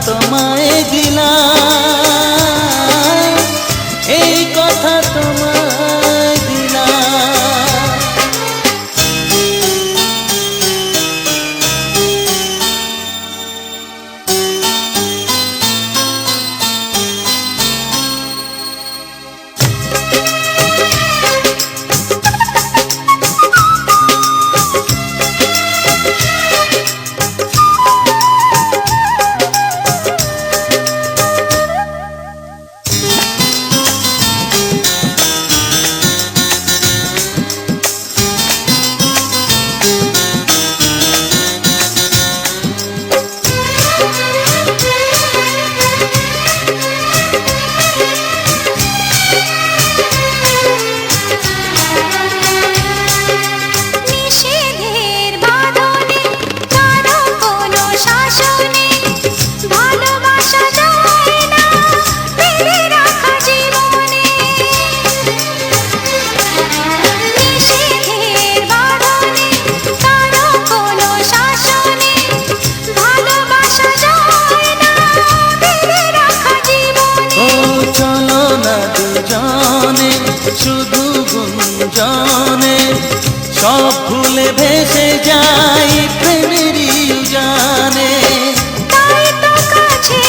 তোমায় দিলাম, এই কথা তোমায় দিলাম। শুধু গুঞ্জনে সব ভুলে ভেসে যাই প্রেমেরই উজানে। তাই তো কাছে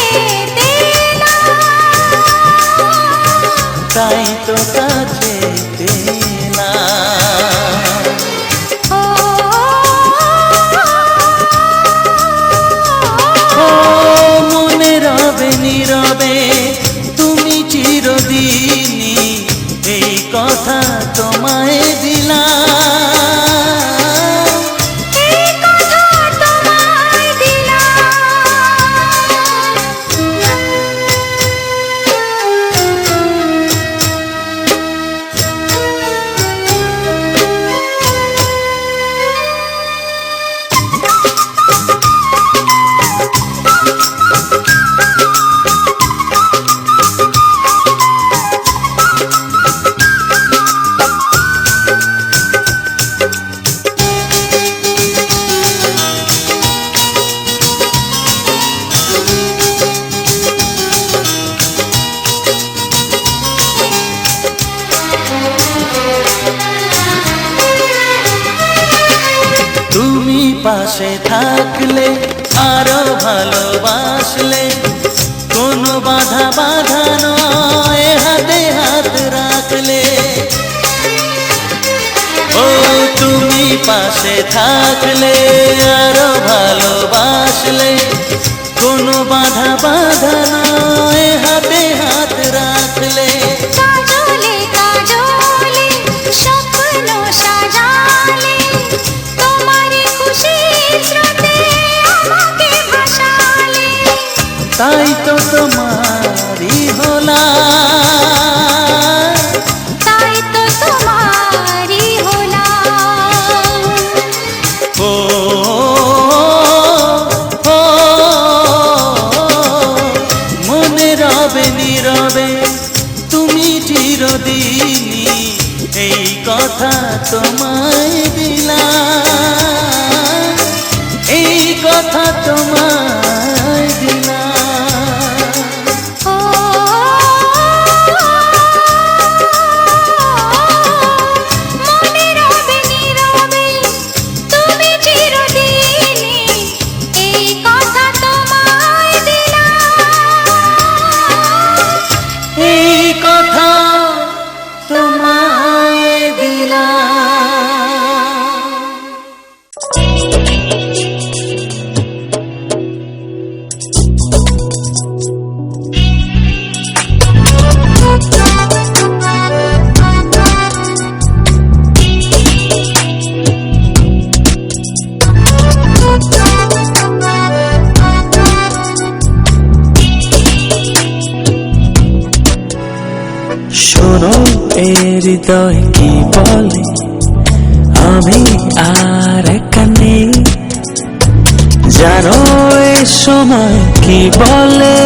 তাই তো কাছে মনে রবে নীরবে তুমি চিরদিনই, এই কথা তোমায় দিলাম, এই কথা তোমায় তুমি পাশে থাকলে আরো ভালোবাসলে, কোনো বাধা বাধা নয় হাতে হাত রাখলে। ও তুমি পাশে থাকলে আরো ভালোবাসলে, কোনো বাধা বাধা নয় হাতে হাত রাখলে। কাজলে কাজলে স্বপ্ন সাজালে, তোমারই খুশির স্রোতে আমাকে ভাসালে। তাই তো তোমারই হলাম, তাই তো তোমারই হলাম। ও মনে রবে নীরবে তুমি চিরদিনই, এই কথা তোমায় দিলাম, এই কথা তোমায় দিলাম। ও মনে রবে নীরবে তুমি চিরদিনই, এই কথা তোমায় দিলাম, এই কথা তোমায় দিলাম। শোনো এ হৃদয় কি বলে, আমি আর একা নেই। জানো এ সময় কি বলে,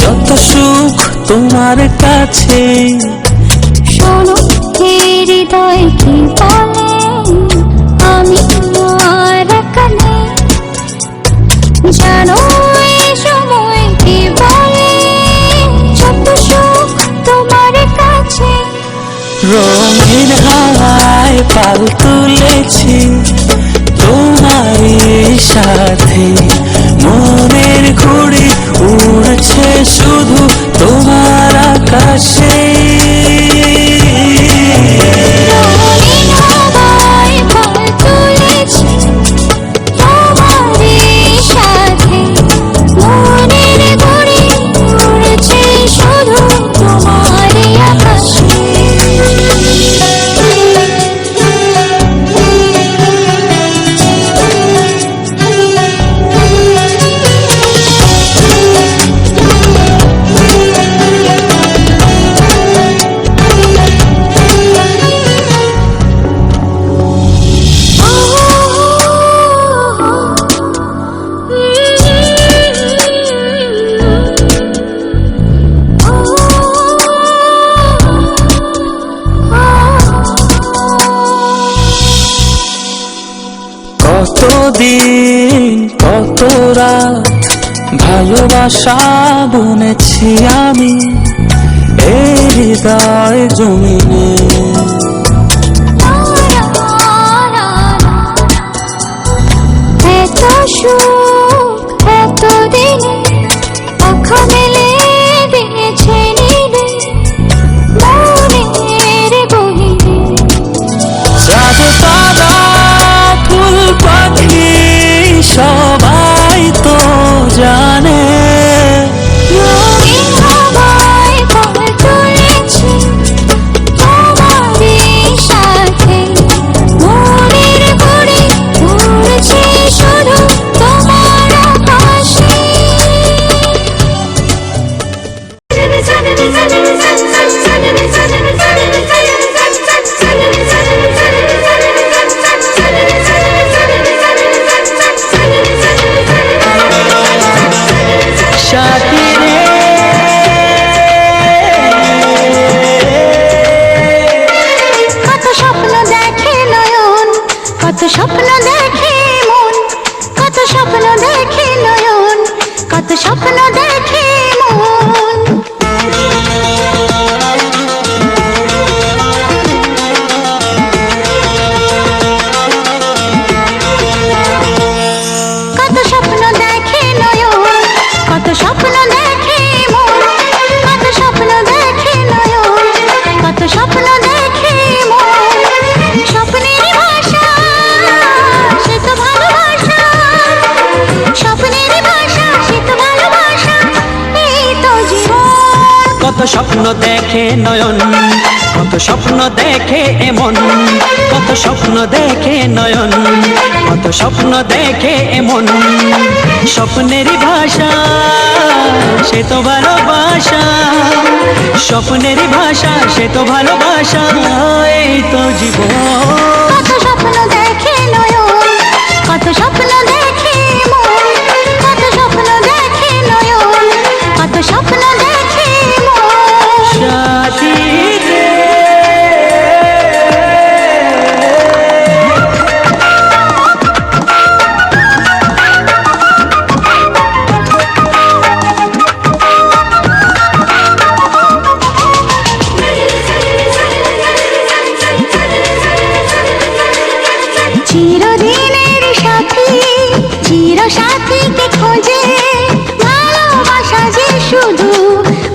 যত সুখ তোমার কাছে। শোনো হৃদয় কি বলে, আমি আর একা নেই। জানো এই সময় আছি তোমারই সাথে, মনের ঘুড়ি উড়ছে শুধু তোমার আকাশে। রঙিন হাওয়ায় পাল তুলেছি তোমারই সাথে, মনের ঘুড়ি উড়ছে শুধু তোমারই আকাশে। কতদিন কত রাত ভালোবাসা বুনেছি আমি এই হৃদয় জমিনে। এত সুখ এত দিনে পাখ মেলে দিয়েছে নীলে মনের গহীনে। চাঁদ তারা ফুল পাখি সবাই তো জানে, রঙিন হাওয়ায় পাল তুলেছি তোমারই সাথে, মনের ঘুড়ি উড়ছে শুধু তোমার আকাশে। সাথী রে কত স্বপ্ন দেখে নয়ন, কত স্বপ্ন দেখে মন, কত স্বপ্ন দেখে নয়ন, কত স্বপ্ন দেখে মন। কত স্বপ্ন দেখে নয়ন, কত স্বপ্ন দেখে মন, কত স্বপ্ন দেখে নয়ন, কত স্বপ্ন দেখে মন। স্বপ্নেরই ভাষা সে তো ভালোবাসা, স্বপ্নেরই ভাষা সে তো ভালোবাসা, এই তো জীবন। কত স্বপ্ন দেখে নয়ন, কত স্বপ্ন দেখে এমন, কত স্বপ্ন দেখে নয়ন, কত স্বপ্ন দেখে এমন। স্বপ্নেরই ভাষা সে তো ভালোবাসা, স্বপ্নেরই ভাষা সে তো ভালোবাসা, এই তো জীবন। কত স্বপ্ন দেখে নয়ন, কত স্বপ্ন দেখে মন, কত স্বপ্ন দেখে নয়ন, কত স্বপ্ন দেখে মন। সাথী রে চিরদিনের সাথী চির সাথীকে খোঁজে, ভালোবাসা যে শুধু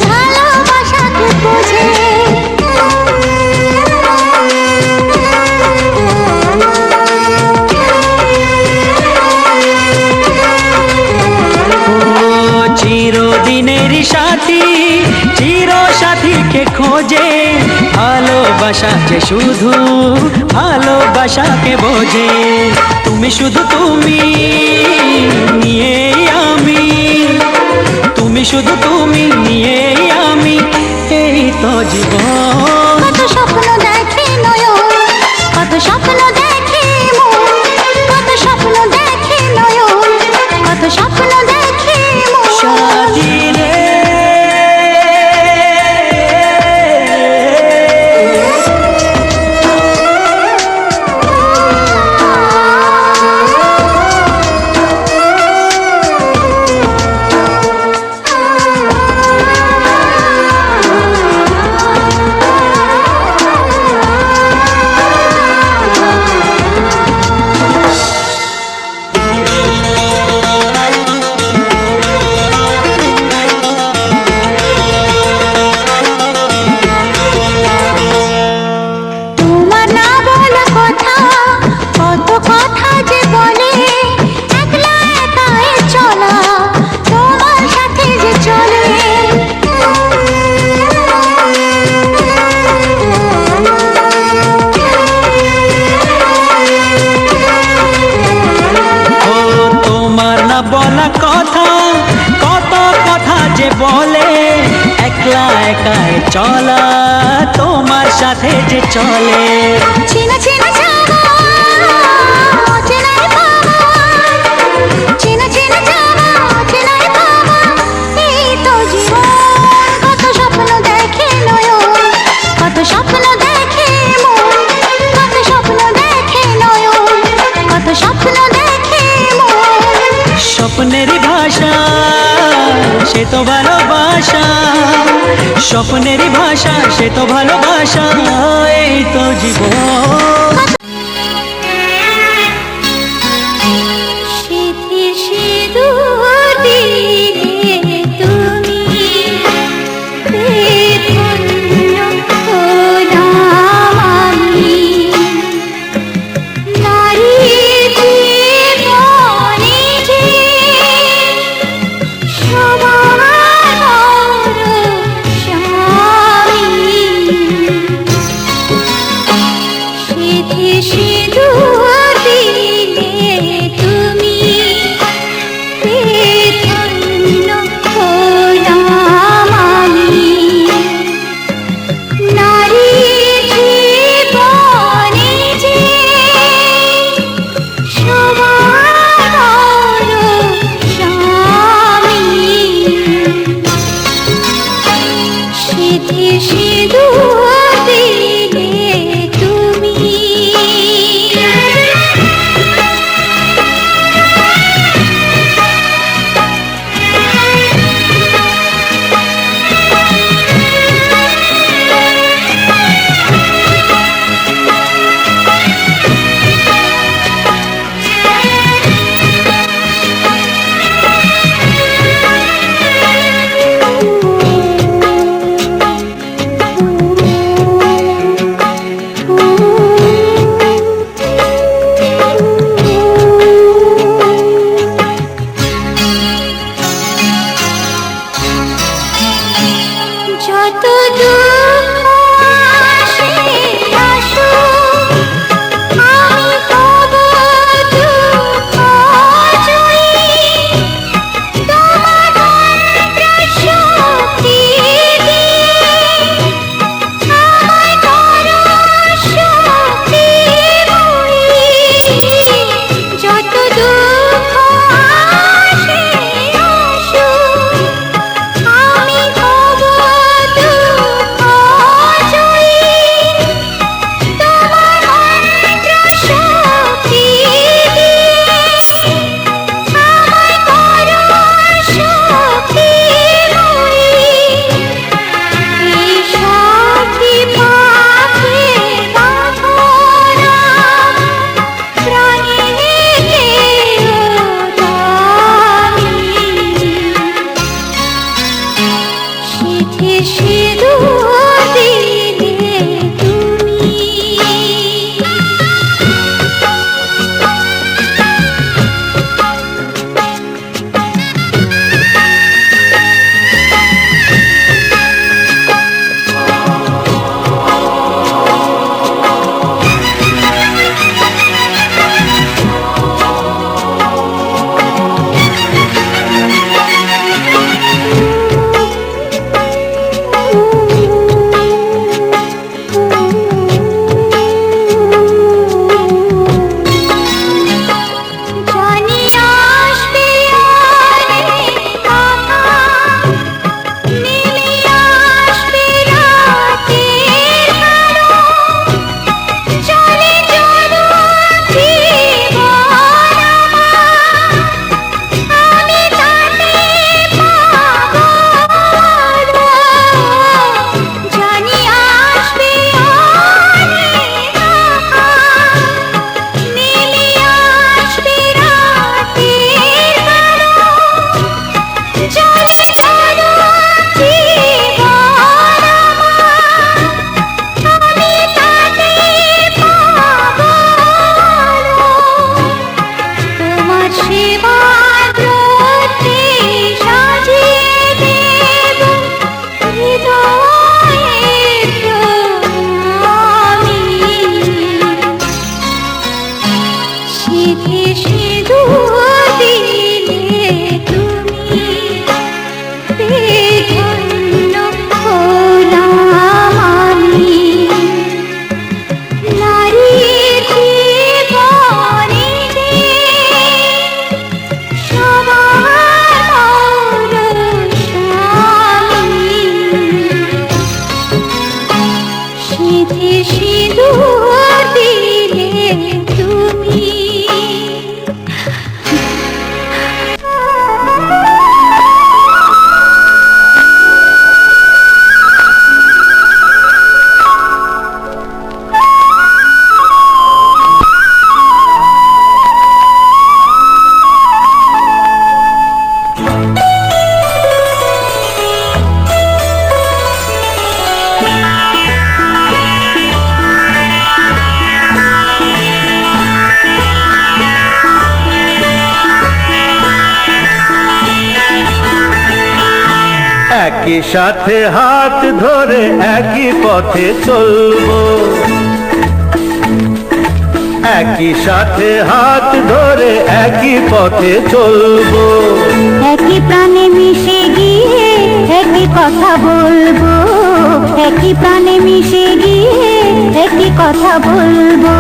ভালোবাসাকে বোঝে। ও চিরদিনের সাথী, চির সাথীকে খোঁজে, ভালোবাসা যে শুধু ভালোবাসাকে বোঝে। তুমি শুধু তুমি নিয়ে আমি, তুমি শুধু তুমি নিয়ে আমি, এই তো জীবন। কত স্বপ্ন দেখে নয়ন, কত স্বপ্ন দেখে মন, কত স্বপ্ন দেখে নয়ন, কত স্বপ্ন দেখে মন। সাথী রে যে বলে একলা একাই চলা তোমার সাথে যে চলে। চেনা চেনা যাওয়া অচেনায় পাওয়া, চেনা চেনা যাওয়া অচেনায় পাওয়া, এই তো জীবন। কত স্বপ্ন দেখে নয়ন, কত স্বপ্ন দেখে মন, কত স্বপ্ন দেখে নয়ন, কত স্বপ্ন দেখে মন। স্বপ্নেরই ভাষা সে তো ভালোবাসা, স্বপ্নেরই ভাষা সে তো ভালোবাসা, এই তো জীবন। স্মৃতি সিঁদুর দিলে তুমি ধন্য হলাম আমি। নারী জীবনে যে সবার স্বামী, স্মৃতি সিঁদুর দিলে তুমি ধন্য হলাম আমি। নারী জীবনে যে সবার স্বামী, স্মৃতি সিঁদুর দিলে তুমি। যত দুঃখ আসে আসুক, আমি হব দুঃখ জয়ী। তোমার মন্ত্র শক্তি দিয়ে আমায় করো শক্তিময়ী। যত দুঃখ আসে আসুক, আমি হব দুঃখ জয়ী। তোমার মন্ত্র শক্তি দিয়ে আমায় করো শক্তিময়ী। এই সাথী পাখি বাঁধনা প্রাণে কেউ দামি। স্মৃতি সিঁদুর দিলে তুমি। একই সাথে হাত ধরে একই পথে চলবো, একই সাথে হাত ধরে একই পথে চলবো। একই প্রাণে মিশে গিয়ে একই কথা বলবো, একই প্রাণে মিশে গিয়ে একই কথা বলবো।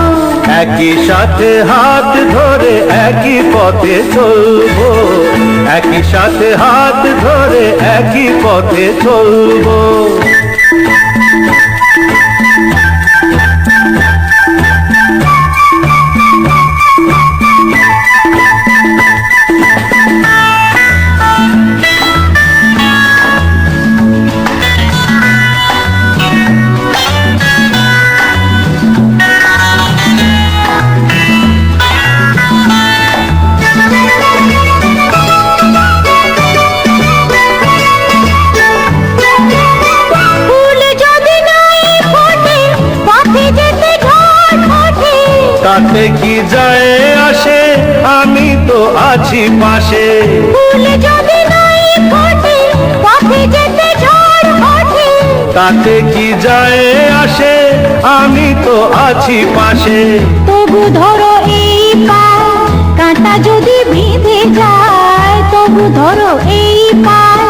একই সাথে হাত ধরে একই পথে চলবো, একই সাথে হাত ধরে একই পথে চলবো। তাতে কি যায় আসে, আমি তো আছি পাশে। ফুল যদি নাই ফোটে পথে যেতে ঝড় ওঠে। তাতে কি যায় আসে, আমি তো আছি পাশে। তবু ধরো এই পাল, কাঁটা যদি বিঁধে যায়। তবু ধরো এই পাল,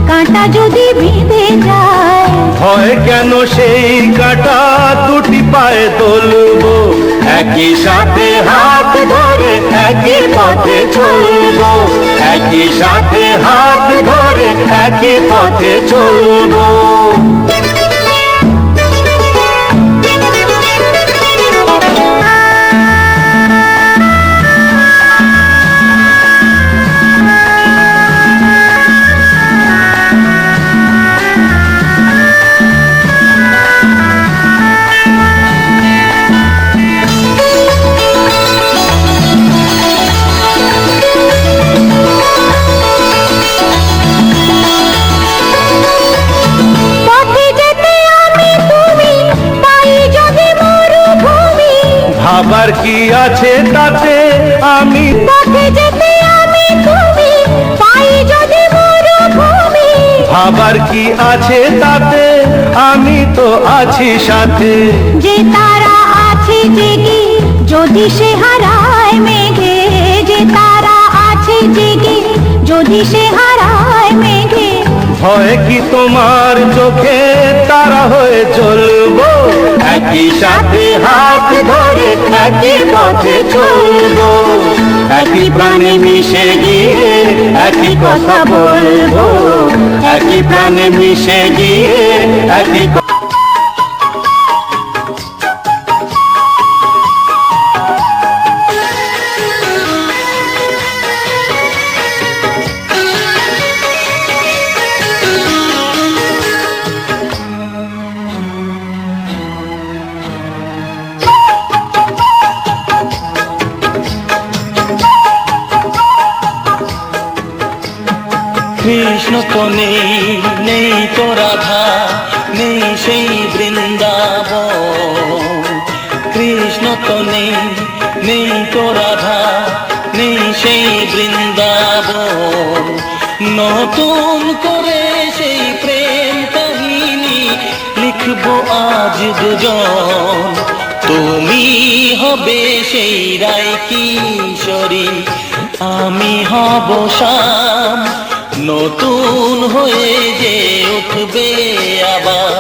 কাঁটা যদি বিঁধে যায়। ভয় কেন সেই কাঁটা দুটি পায়ে তুলবো, একই সাথে হাত ধরে একই পথে চলবো, একই সাথে হাত ধরে একই পথে চলবো। ভাবার কি আছে তাতে, আমি পথে যেতে আমি তুমি পাই যদি মরুভূমি। ভাবার কি আছে তাতে, আমি তো আছি সাথে। যে তারা আছে জেগে যদি সে হারায় মেঘে, যে তারা আছে জেগে যদি সে হারায় মেঘে। ভয় কি তোমার চোখে তারা হয়ে চলবো, একই সাথে হাত ধরে একই পথে চলবো। একই প্রাণে মিশে গিয়ে একই কথা বলবো, একই প্রাণে মিশে গিয়ে একই কৃষ্ণ তো নেই, নেই তো রাধা, নেই সেই বৃন্দাবন। কৃষ্ণ তো নেই, নেই তো রাধা, নেই সেই বৃন্দাবন। নতুন করে সেই প্রেম কাহিনী লিখবো আজ দুজন। তুমি হবে সেই রায় কিশোরী, আমি হব শ্যাম। নতুন হয়ে যে উঠবে আবার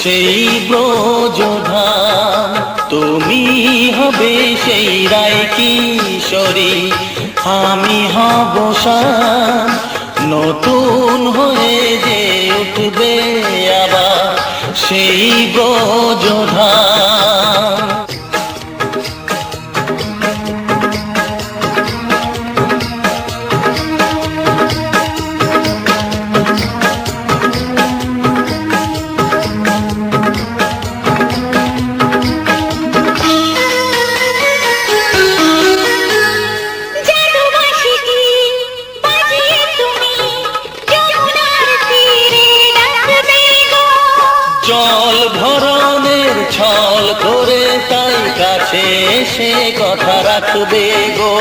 সেই ব্রজধাম। তুমি হবে সেই রায় কিশোরী, আমি হব শ্যাম। নতুন হয়ে যে উঠবে আবার সেই ব্রজধাম। জল ভরণের ছল করে তাই কাছে সে কথা রাখবে গো।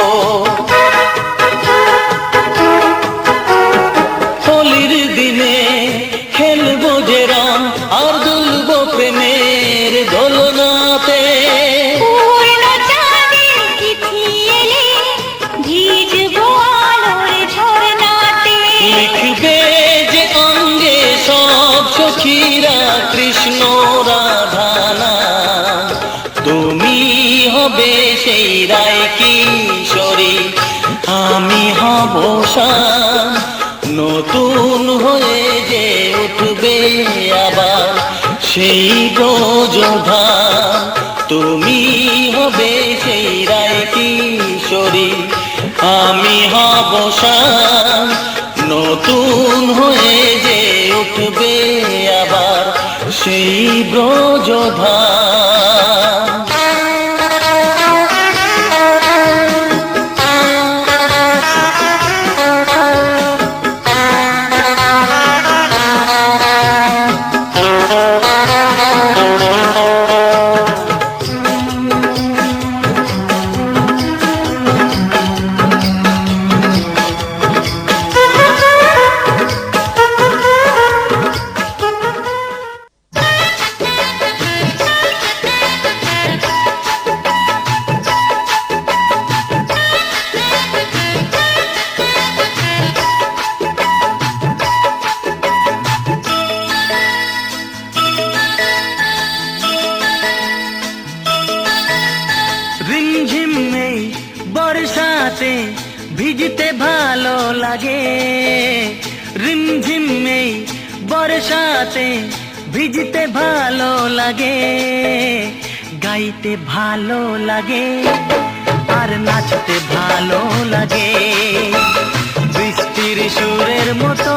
হোলির দিনে সখীরা কৃষ্ণ রাধা না, তুমি হবে সেই রায় কিশোরী, আমি হব শ্যাম। নতুন হয়ে যে উঠবে আবার সেই ব্রজধাম, তুমি হবে সেই রায় কিশোরী, আমি হব শ্যাম। নতুন হয়ে যে উঠবে আবার সেই ব্রজধাম। রিমঝিম এই বর্ষাতে ভিজতে ভালো লাগে, রিমঝিম এই বর্ষাতে ভিজতে ভালো লাগে, গাইতে ভালো লাগে আর নাচতে ভালো লাগে, বৃষ্টির সুরের মতো